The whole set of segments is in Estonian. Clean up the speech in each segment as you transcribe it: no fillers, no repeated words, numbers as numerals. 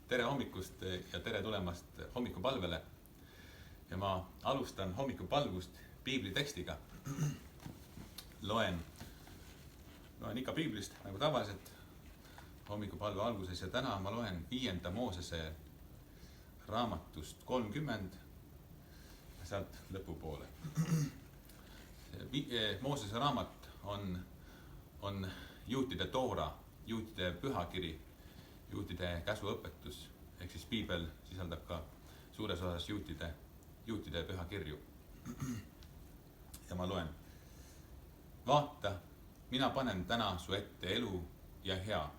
Tere hommikust ja tere tulemast hommikupalvele. Ja ma alustan hommikupalvust piibli tekstiga. Loen ikka piiblist nagu tavaliselt hommikupalve alguses ja täna ma loen 5. Moosese raamatust 30 ja sealt lõpupoole. Moosese raamat on juutide toora, juutide pühakiri, juutide käsuõpetus, ehk siis piibel sisaldab ka suures osas juutide pühakirju. Ja ma loen. Vaata, mina panen täna su ette elu ja hea,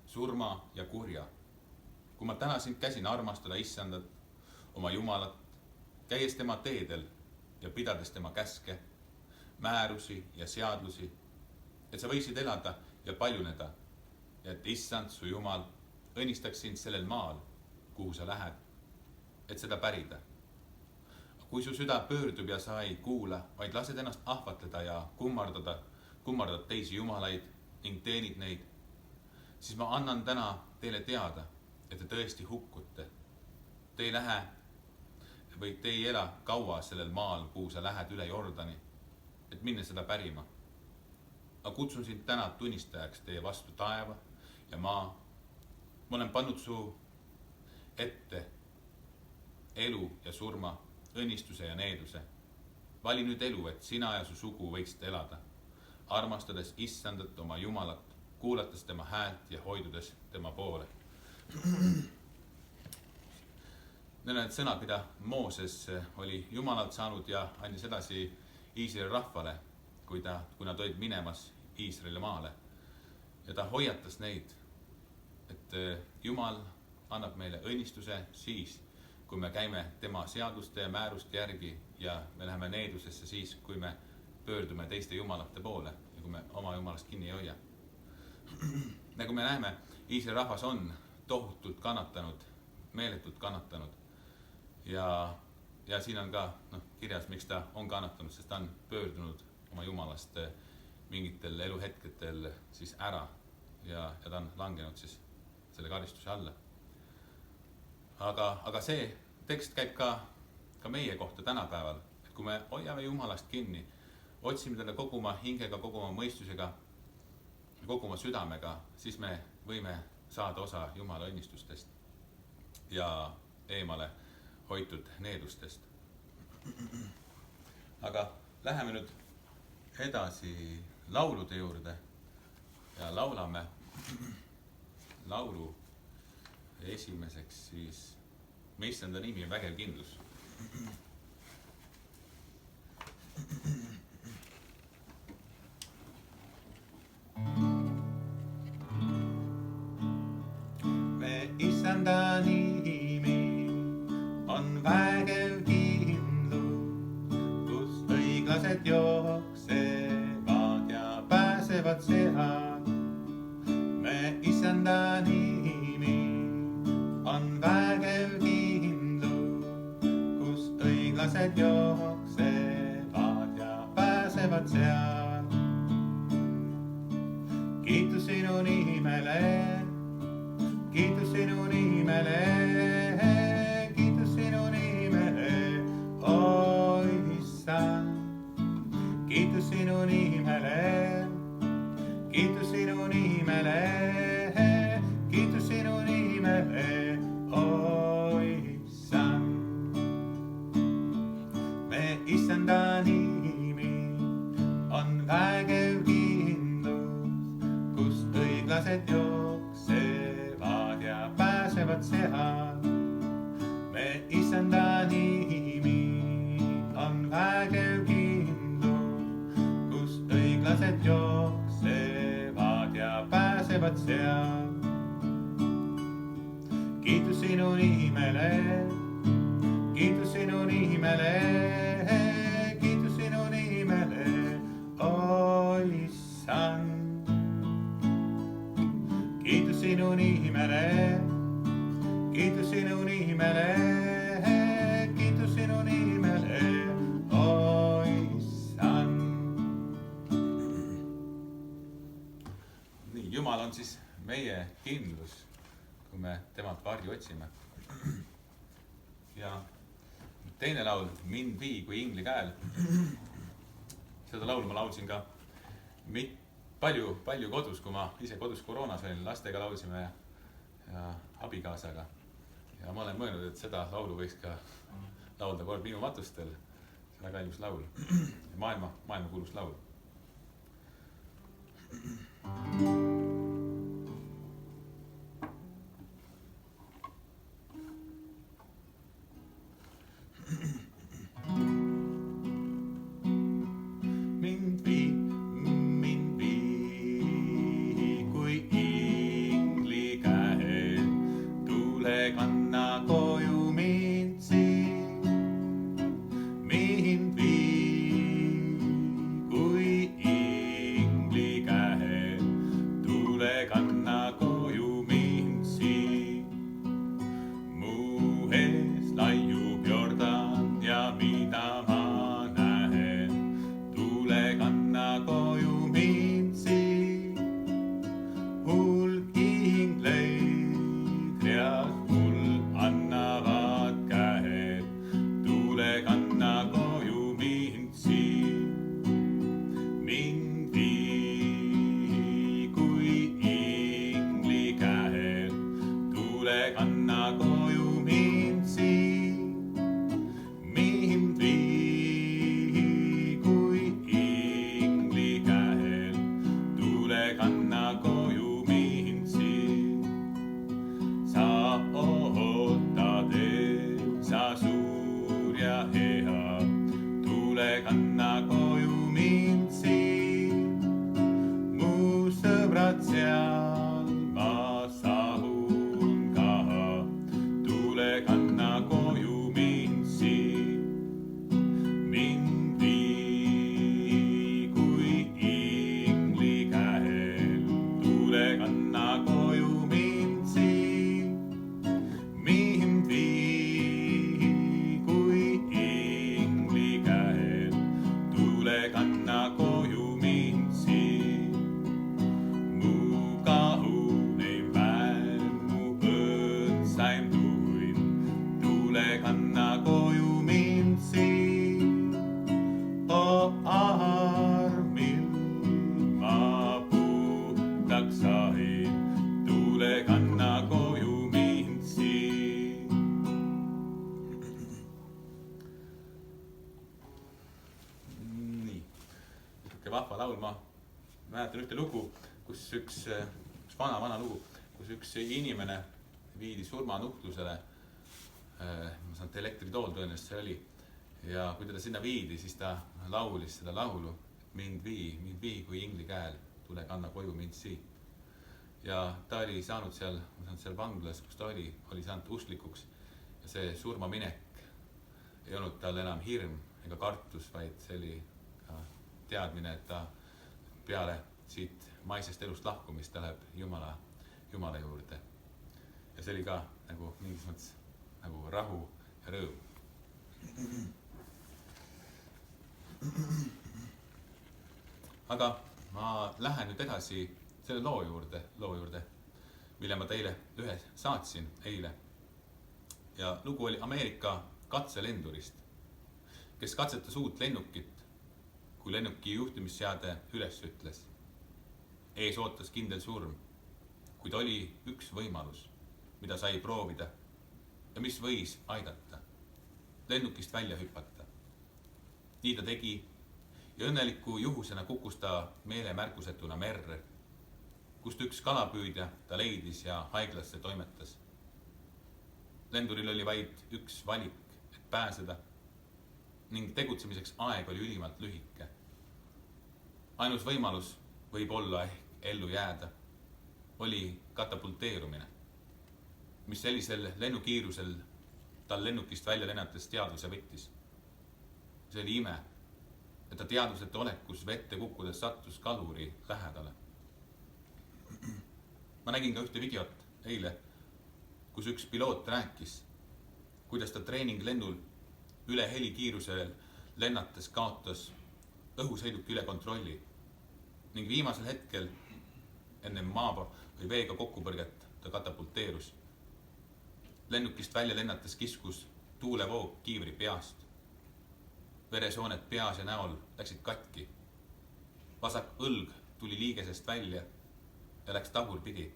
surma ja kurja. Kui ma täna sind käsin armastada Issandat, oma Jumalat, käies tema teedel ja pidades tema käske, määrusi ja seadlusi, et sa võisid elada ja paljuneda, ja et Issand, su Jumal, õnnistaks sind sellel maal, kuhu sa lähed, et seda pärida. Kui su süda pöördub ja sa ei kuula, vaid lased ennast ahvatleda ja kummardad teisi jumalaid ning teenid neid, siis ma annan täna teile teada, et te tõesti hukkute. Te ei lähe või te ei ela kaua sellel maal, kuhu sa lähed üle Jordani, et minna seda pärima. Ma kutsun sind täna tunnistajaks teie vastu taeva ja maa. Ma olen pannud su ette elu ja surma, õnnistuse ja needuse. Vali nüüd elu, et sina ja su sugu võiksid elada, armastades Issandat oma Jumalat, kuulates tema häält ja hoidudes tema poole. Need on sõnad, mida Mooses oli Jumalalt saanud ja andis edasi Iisraeli rahvale, kui nad olid minemas Iisraeli maale. Ja ta hoiatas neid, et Jumal annab meile õnnistuse siis, kui me käime tema seaduste ja määruste järgi ja me läheme needusesse siis, kui me pöördume teiste jumalate poole ja kui me oma jumalast kinni ei hoia. Nagu me näeme, Iisraeli rahvas on tohutult kannatanud, meeletult kannatanud ja siin on ka kirjas, miks ta on kannatanud, sest ta on pöördunud oma jumalast mingitel eluhetketel siis ära ja ta on langenud siis selle karistuse alla. Aga see tekst käib ka meie kohta tänapäeval, et kui me hoiame Jumalast kinni, otsime talle kogu oma hingega, kogu oma mõistusega, kogu oma südamega, siis me võime saada osa Jumala õnnistustest ja eemale hoitud needustest. Aga läheme nüüd edasi laulude juurde ja laulame laulu esimeseks siis Me Issanda nimi on vägev kindlus. Me Issanda nimi on vägev kindlus, kus õiglased jooksevad ja pääsevad sealt. Me Issanda nimi on vägev kindlus, kus õiglased jooksevad ja pääsevad sealt. Kiitus sinu nimele, kiitus sinu nimele, kiitus sinu nimele, o Issand. Kiitus sinu nimele, kiitus sinu nimele, kiitus sinu nimele, o Issand. Me Issanda nimi on vägev kindlus, kus õiglased jooksevad ja pääsevad sealt. Me Issanda nimi on vägev kindlus, kus õiglased jooksevad ja pääsevad sealt. Kiitus sinu nimele, kiitus sinu nimele, kiitus sinu nimele, o Issand. Kiitus sinu nimele, kiitus sinu nimele, kiitus sinu nimele, o Issand. Nii, Jumal on siis meie kindlus, kui me temalt varju otsime. Ja teine laul, Mind vii kui ingli käel. Seda laulu ma laulsin ka palju kodus, kui ma ise kodus koroonas olin, lastega laulsime ja abikaasaga. Ja ma olen mõelnud, et seda laulu võiks ka laulda kord minu matustel. See on väga ilus laul. Maailma kuulus laul. Vahva laul, ma mäletan ühte lugu, kus üks vana lugu, kus üks inimene viidi surmanuhtlusele. Ma saan, et elektritool tõenäoliselt see oli. Ja kui teda sinna viidi, siis ta laulis seda laulu, mind vii kui ingli käel, tule kanna koju mind siit. Ja ta oli saanud seal vanglas, kus ta oli saanud usklikuks. Ja see surmaminek ei olnud tal enam hirm ega kartus, vaid see oli teadmine, et ta peale siit maisest elust lahkumist ta läheb Jumala juurde. Ja see oli ka nagu mingis mõttes nagu rahu ja rõõm. Aga ma lähen nüüd edasi selle loo juurde, mille ma teile ühe saatsin eile. Ja lugu oli Ameerika katselendurist, kes katsetas uut lennukit, kui lennuki juhtimisseade üles ütles. Ees ootas kindel surm, kuid oli üks võimalus, mida sai proovida ja mis võis aidata. Lennukist välja hüpata. Nii ta tegi ja õnneliku juhusena kukkus ta meelemärkusetuna merre, kust üks kalapüüdja ta leidis ja haiglasse toimetas. Lenduril oli vaid üks valik, et pääseda ning tegutsemiseks aeg oli ülimalt lühike. Ainus võimalus võib olla ehk ellu jääda oli katapulteerumine, mis sellisel lennukiirusel tal lennukist välja lennates teadvuse võttis. See oli ime, et ta teadvuseta olekus vette kukkudes sattus kaluri lähedale. Ma nägin ka ühte videot eile, kus üks piloot rääkis, kuidas ta treeninglennul üle helikiirusel lennates kaotas õhusõiduki üle kontrolli ning viimasel hetkel enne maaba või veega kokkupõrget ta katapulteerus Lennukist välja lennates kiskus tuulevoog kiivri peast. Veresooned peas ja näol läksid katki. Vasak õlg tuli liigesest välja ja läks tagurpidi.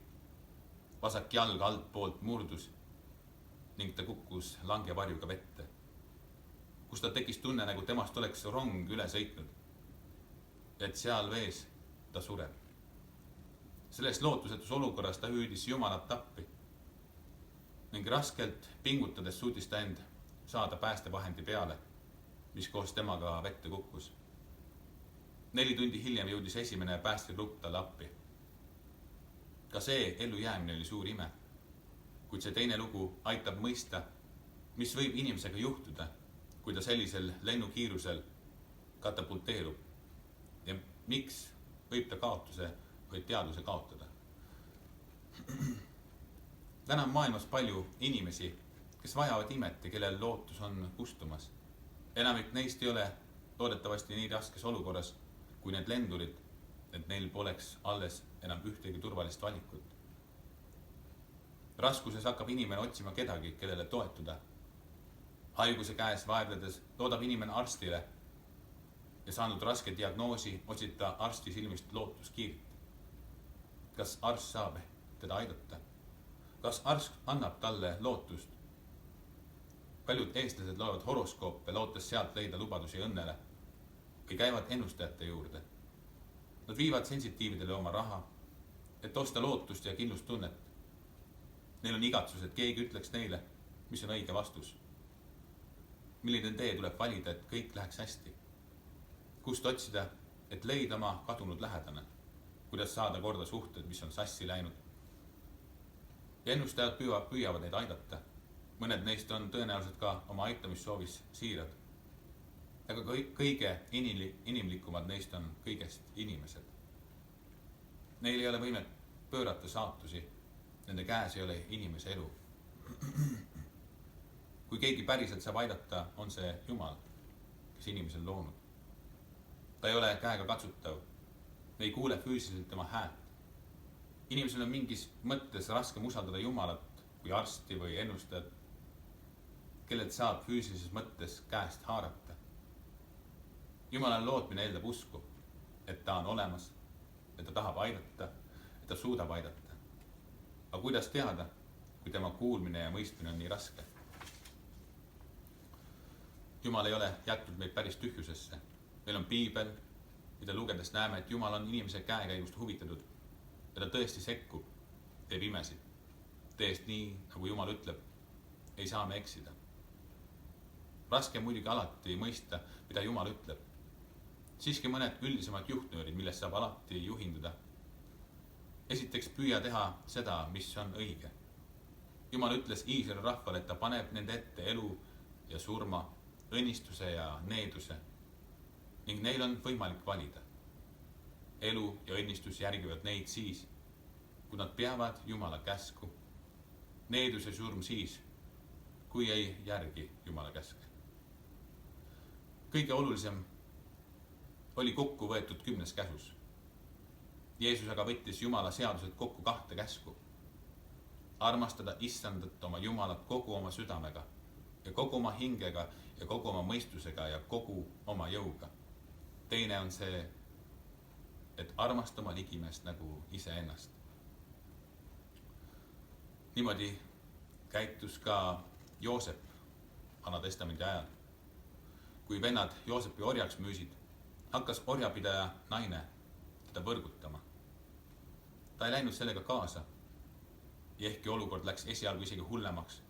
Vasak jalg altpoolt murdus ning ta kukkus langevarjuga vette, kus ta tekkis tunne, nagu temast oleks rong üle sõitnud, et seal vees ta sureb. Selles lootusetus olukorras ta hüüdis Jumalat appi ning raskelt pingutades suutis ta end saada päästevahendi peale, mis koos temaga vette kukkus. 4 tundi hiljem jõudis esimene päästegrupp talle appi. Ka see ellujäämine oli suur ime, kuid see teine lugu aitab mõista, mis võib inimesega juhtuda, kui ta sellisel lennukiirusel katapulteerub ja miks võib ta kaotuse või teadvuse kaotada. Täna on maailmas palju inimesi, kes vajavad imet ja kellel lootus on kustumas. Enamik neist ei ole loodetavasti nii raskes olukorras kui need lendurid, et neil poleks alles enam ühtegi turvalist valikut. Raskuses hakkab inimene otsima kedagi, kellele toetuda. Haiguse käes vaevledes loodab inimene arstile ja saanud raske diagnoosi otsib ta arsti silmist lootuskiirt. Kas arst saab teda aidata? Kas arst annab talle lootust? Paljud eestlased loevad horoskoope, lootes sealt leida lubadusi õnnele või käivad ennustajate juurde. Nad viivad sensitiividele oma raha, et osta lootust ja kindlustunnet. Neil on igatsus, et keegi ütleks neile, mis on õige vastus. Milline tee tuleb valida, et kõik läheks hästi? Kust otsida, et leida oma kadunud lähedane? Kuidas saada korda suhted, mis on sassi läinud? Ja ennustajad püüavad neid aidata. Mõned neist on tõenäoliselt ka oma aitamissoovis siirad. Aga kõige inimlikumad neist on kõigest inimesed. Neil ei ole võimet pöörata saatusi. Nende käes ei ole inimese elu. Kui keegi päriselt saab aidata, on see Jumal, kes inimesel loonud. Ta ei ole käega katsutav. Me ei kuule füüsiliselt tema häält. Inimesel on mingis mõttes raskem usaldada Jumalat kui arsti või ennustajat, kellelt saab füüsilises mõttes käest haarata. Jumalale lootmine eeldab usku, et ta on olemas, et ta tahab aidata, et ta suudab aidata. Aga kuidas teada, kui tema kuulmine ja mõistmine on nii raske? Jumal ei ole jätnud meid päris tühjusesse. Meil on piibel, mida lugedes näeme, et Jumal on inimese käekäigust huvitatud ja ta tõesti sekkub, teeb imesid. Teest nii, nagu Jumal ütleb, ei saa me eksida. Raske muidugi alati mõista, mida Jumal ütleb. Siiski mõned üldisemad juhtnöörid, millest saab alati juhinduda. Esiteks püüa teha seda, mis on õige. Jumal ütles Iisraeli rahvale, et ta paneb nende ette elu ja surma, õnnistuse ja needuse. Ning neil on võimalik valida. Elu ja õnnistus järgivad neid siis, kui nad peavad Jumala käsku. Needus ja surm siis, kui ei järgi Jumala käske. Kõige olulisem oli kokku võetud 10 käsus. Jeesus aga võttis Jumala seadused kokku 2 käsku. Armastada Issandat oma Jumalat kogu oma südamega ja kogu oma hingega ja kogu oma mõistusega ja kogu oma jõuga. Teine on see, et armastama ligimeest nagu iseennast. Niimoodi käitus ka Joosep Vana Testamendi ajal. Kui vennad Joosepi orjaks müüsid, hakkas orjapidaja naine teda võrgutama. Ta ei läinud sellega kaasa ja ehkki olukord läks esialgu isegi hullemaks,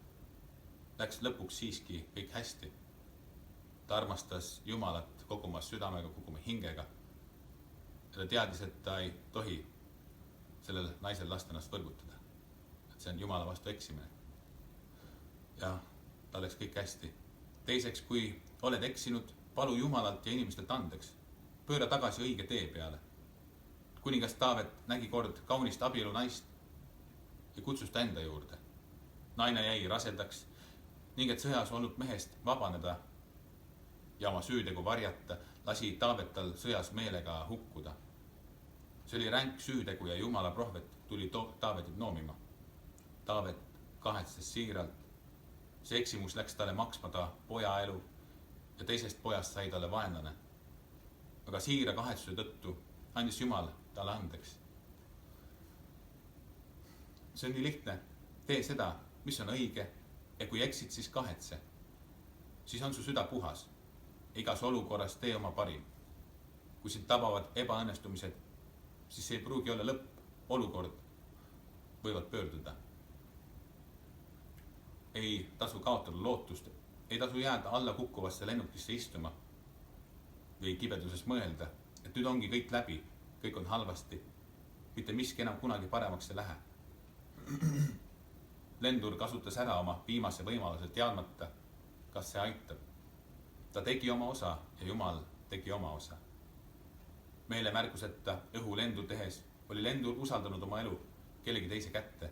läks lõpuks siiski kõik hästi. Ta armastas Jumalat kogu oma südamega, kogu oma hingega. Ja ta teadis, et ta ei tohi sellel naisel lasta ennast võrgutada. Et see on Jumala vastu eksimine. Ja ta läks kõik hästi. Teiseks, kui oled eksinud, palu Jumalalt ja inimestelt andeks. Pööra tagasi õige tee peale. Kuningas Taavet nägi kord kaunist abielu naist ja kutsus ta enda juurde. Naine jäi rasedaks ning et sõjas olnud mehest vabaneda ja oma süütegu varjata, lasi Taavet tal sõjas meelega hukkuda. See oli ränk süütegu ja Jumala prohvet tuli Taavetit noomima. Taavet kahetses siiralt see eksimus läks talle maksma ta poja elu ja teisest pojast sai talle vaenlane. Aga siira kahetsuse tõttu andis Jumal talle andeks. See on nii lihtne. Tee seda, mis on õige ja kui eksid, siis kahetse. Siis on su süda puhas. Igas olukorras tee oma parim. Kui sind tabavad ebaõnnestumised, siis see ei pruugi olla lõpp. Olukord võivad pöörduda. Ei tasu kaotada lootust, ei tasu jääda alla kukkuvasse lennukisse istuma või kibeduses mõelda, et nüüd ongi kõik läbi, kõik on halvasti, mitte miski enam kunagi paremaks ei lähe. Lendur kasutas ära oma viimase võimaluse teadmata, kas see aitab. Ta tegi oma osa ja Jumal tegi oma osa. Meile märkuseta õhu lendu tehes oli lendur usaldanud oma elu kellegi teise kätte,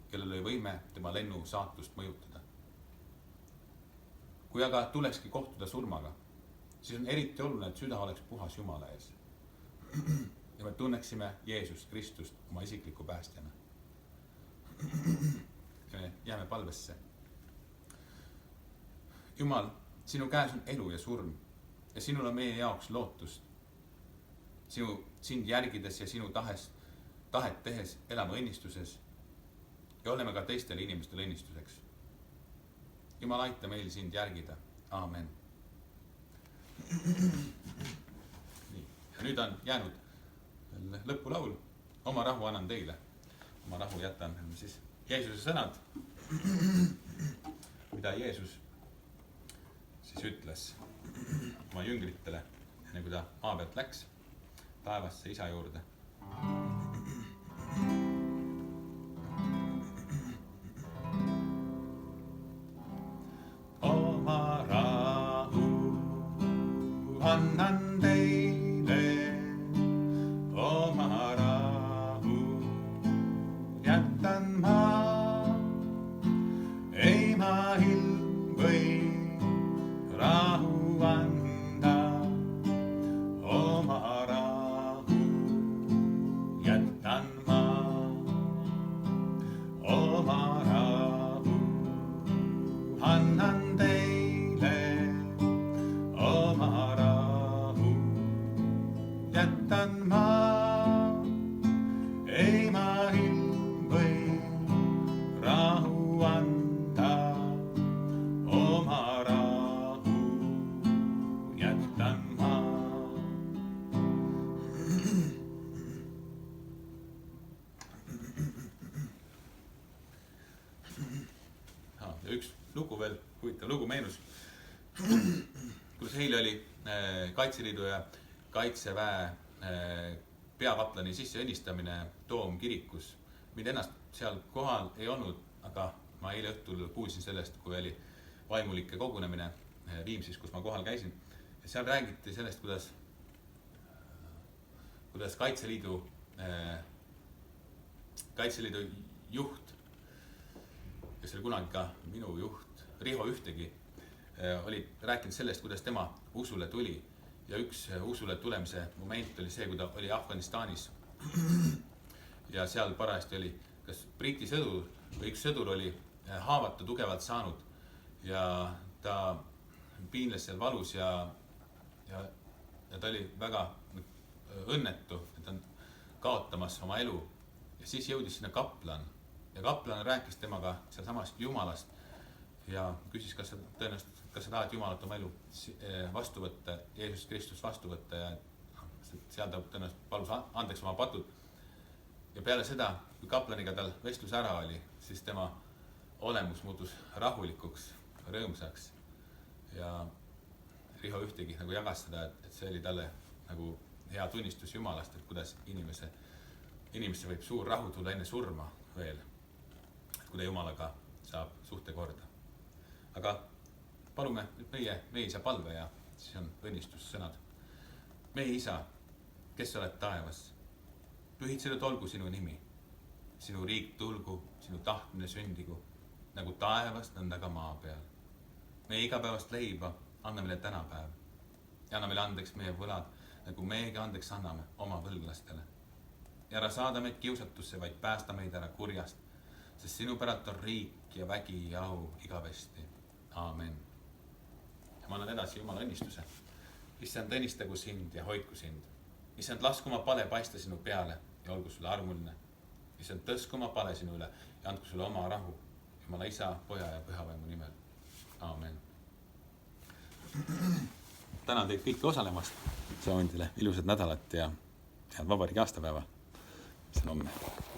kellel oli võime tema lennu saatust mõjutada. Kui aga tulekski kohtuda surmaga, siis on eriti oluline, et süda oleks puhas Jumala ees. Ja me tunneksime Jeesus Kristust oma isikliku päästjana. Ja me jääme palvesse. Jumal, sinu käes on elu ja surm ja sinul on meie jaoks lootust. Sind järgides ja sinu tahet tehes elame õnnistuses ja oleme ka teistele inimestele õnnistuseks. Jumal, aita meil sind järgida. Aamen. Nii. Ja nüüd on jäänud lõpulaul. Oma rahu annan teile. Oma rahu jätan siis Jeesuse sõnad, mida Jeesus siis ütles oma jüngritele, enne kui ta maa pealt läks taevasse isa juurde. Oma rahu annan teile, oma rahu jätan ma, ei ma ilm või rahu anda, oma rahu jätan ma, oma rahu annan teile, oma rahu jätan ma, ei ma ilm või rahu anda, oma rahu jätan ma. Ja üks lugu veel, huvitav lugu meenus, kus eile oli Kaitseliidu ja Kaitseväe peakaplani sisseõnnistamine Toomkirikus. Mind ennast seal kohal ei olnud, aga ma eile õhtul kuulsin sellest, kui oli vaimulike kogunemine Viimsis, kus ma kohal käisin. Ja seal räägiti sellest, kuidas Kaitseliidu juht, kes oli kunagi ka minu juht, Riho Ühtegi, oli rääkinud sellest, kuidas tema usule tuli. Ja üks usule tulemise moment oli see, kui ta oli Afganistanis. Ja seal parajasti oli kas Briti sõdur või üks sõdur oli haavata tugevalt saanud. Ja ta piinles seal valus ja ta oli väga õnnetu, et ta on kaotamas oma elu. Ja siis jõudis sinna kaplan. Ja kaplan rääkis temaga seal samast Jumalast ja küsis, kas sa tahad Jumalat oma elu vastu võtta, Jeesus Kristus vastu võtta ja seal ta tõenäoliselt palus andeks oma patud. Ja peale seda, kui kaplaniga tal vestlus ära oli, siis tema olemus muutus rahulikuks, rõõmsaks ja Riho Ühtegi nagu jagas seda, et see oli talle nagu hea tunnistus Jumalast, et kuidas inimesse võib suur rahu tulla enne surma veel, kui ta Jumalaga saab suhte korda. Aga palume nüüd meie isa palve ja siis on õnnistussõnad. Meie isa, kes oled taevas, pühitsetud olgu sinu nimi. Sinu riik tulgu, sinu tahtmine sündigu, nagu taevast nõnda ka maa peal. Meie igapäevast leiba anna meile tänapäev ja anna meile andeks meie võlad, nagu meiegi andeks anname oma võlglastele. Ja ära saada meid kiusatusse, vaid päästa meid ära kurjast, sest sinu päralt on riik ja vägi ja au igavesti. Aamen. Ja ma annan edasi Jumala õnnistuse. Issand, õnnistagu sind ja hoidku sind. Issand, lasku oma pale paista sinu peale ja olgu sulle armuline. Issand, tõsku oma pale sinu üle ja andku sulle oma rahu. Jumala Isa, Poja ja Pühavaimu nimel. Aamen. Tänan teid kõiki osalemast. Soovin teile ilusat nädalat ja head vabariigi aastapäeva. See on homme.